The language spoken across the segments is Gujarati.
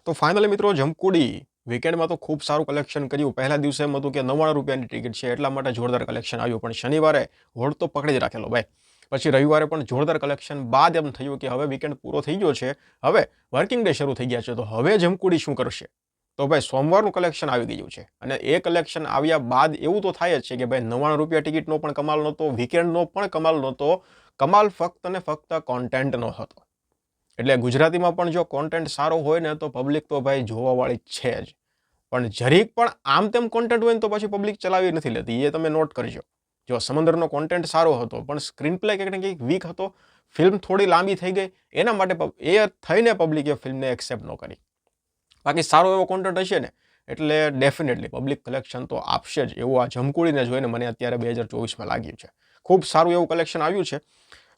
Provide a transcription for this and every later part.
તો ફાઇનલી મિત્રો જમકુડી વીકેન્ડમાં તો ખૂબ સારું કલેક્શન કર્યું. પહેલા દિવસે એમ હતું કે 99 રૂપિયાની ટિકિટ છે એટલા માટે જોરદાર કલેક્શન આવ્યું, પણ શનિવારે હોડ તો પકડી જ રાખેલો ભાઈ. પછી રવિવારે પણ જોરદાર કલેક્શન બાદ એમ થયું કે હવે વીકેન્ડ પૂરો થઈ ગયો છે, હવે વર્કિંગ ડે શરૂ થઈ ગયા છે, તો હવે જમકુડી શું કરશે? તો ભાઈ સોમવારનું કલેક્શન આવી ગયું છે અને એ કલેક્શન આવ્યા બાદ એવું તો થાય જ છે કે ભાઈ 99 રૂપિયા ટિકિટનો પણ કમાલ નહોતો, વીકેન્ડનો પણ કમાલ નહોતો. કમાલ ફક્ત ને ફક્ત કોન્ટેન્ટનો હતો. એટલે ગુજરાતીમાં પણ જો કોન્ટેન્ટ સારો હોય ને તો પબ્લિક તો ભાઈ જોવાવાળી છે જ, પણ જરીક પણ આમ તેમ કોન્ટેન્ટ હોય ને તો પછી પબ્લિક ચલાવી નથી લેતી, એ તમે નોટ કરજો. જો સમંદરનો કોન્ટેન્ટ સારો હતો પણ સ્ક્રીન પ્લે કંઈક ને કંઈક વીક હતો, ફિલ્મ થોડી લાંબી થઈ ગઈ, એના માટે એ થઈને પબ્લિકે ફિલ્મને એક્સેપ્ટ ન કરી. બાકી સારો એવો કોન્ટેન્ટ હશે ને એટલે ડેફિનેટલી પબ્લિક કલેક્શન તો આપશે જ, એવું આ જમકુડીને જોઈને મને અત્યારે 2024માં લાગ્યું છે. ખૂબ સારું એવું કલેક્શન આવ્યું છે.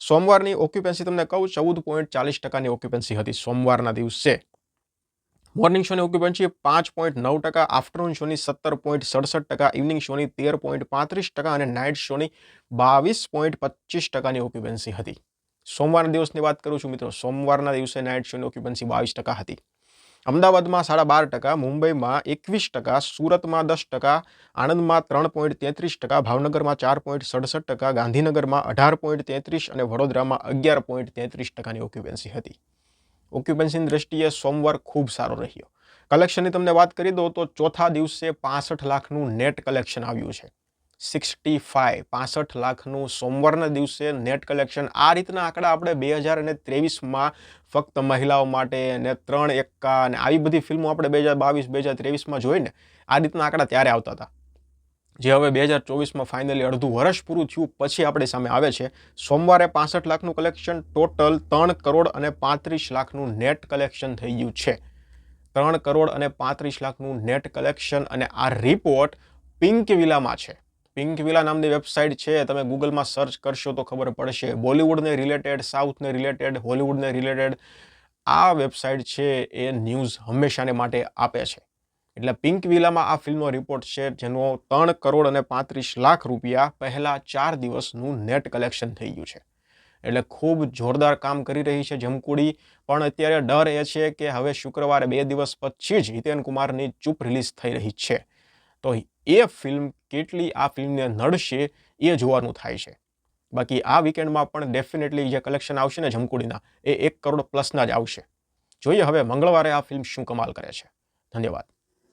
સોમવારની ઓક્યુપન્સી તમને કહું 14.40% ઓક્યુપન્સી હતી સોમવારના દિવસે. મોર્નિંગ શોની ઓક્યુપન્સી 5.9%, આફ્ટરનૂન શોની 17.67%, ઇવનિંગ શોની 13.35% અને નાઇટ શોની 22.25%ની ઓક્યુપન્સી હતી. સોમવારના દિવસની વાત કરું છું મિત્રો, સોમવારના દિવસે નાઇટ શોની ઓક્યુપન્સી 22% હતી. અમદાવાદમાં 12.5%, મુંબઈમાં 21%, સુરતમાં 10%, આણંદમાં 3.33%, ભાવનગરમાં 4.67%, ગાંધીનગરમાં 18.33% અને વડોદરામાં 11.33%ની ઓક્યુપન્સી હતી. ઓક્યુપન્સીની દ્રષ્ટિએ સોમવાર ખૂબ સારો રહ્યો. કલેક્શનની તમને વાત કરી દો તો ચોથા દિવસે 65 લાખનું નેટ કલેક્શન આવ્યું છે. 65 લાખનું સોમવારના દિવસે નેટ કલેક્શન. આ રીતના આંકડા આપણે 2023માં ફક્ત મહિલાઓ માટે અને 3 એક્કા અને આવી બધી ફિલ્મો આપણે 2022-2023માં જોઈને આ રીતના આંકડા ત્યારે આવતા હતા, જે હવે 2024માં ફાઇનલી અડધું વર્ષ પૂરું થયું પછી આપણી સામે આવે છે. સોમવારે 65 લાખનું કલેક્શન, ટોટલ 3 કરોડ અને 35 લાખનું નેટ કલેક્શન થઈ ગયું છે. 3 કરોડ અને 35 લાખનું નેટ કલેક્શન અને આ રિપોર્ટ પિંક વિલામાં છે. પિંક વિલા નામની વેબસાઇટ છે, તમે ગૂગલમાં સર્ચ કરશો તો ખબર પડશે. બોલિવૂડને રિલેટેડ, સાઉથને રિલેટેડ, હોલિવૂડને રિલેટેડ આ વેબસાઇટ છે એ ન્યૂઝ હંમેશાને માટે આપે છે. એટલે પિંક વિલામાં આ ફિલ્મનો રિપોર્ટ છે, જેનો 3 કરોડ અને 35 લાખ રૂપિયા પહેલા 4 દિવસનું નેટ કલેક્શન થઈ ગયું છે. એટલે ખૂબ જોરદાર કામ કરી રહી છે જમકુડી. પણ અત્યારે ડર એ છે કે હવે શુક્રવારે 2 દિવસ પછી જ હિતેન કુમારની ચૂપ રિલીઝ થઈ રહી છે, તો એ ફિલ્મ કેટલી આ ફિલ્મને નડશે એ જોવાનું થાય છે. બાકી આ વીકેન્ડમાં પણ ડેફિનેટલી જે કલેક્શન આવશે ને જમકુડીના એ 1 કરોડ પ્લસના જ આવશે. જોઈએ હવે મંગળવારે આ ફિલ્મ શું કમાલ કરે છે. ધન્યવાદ.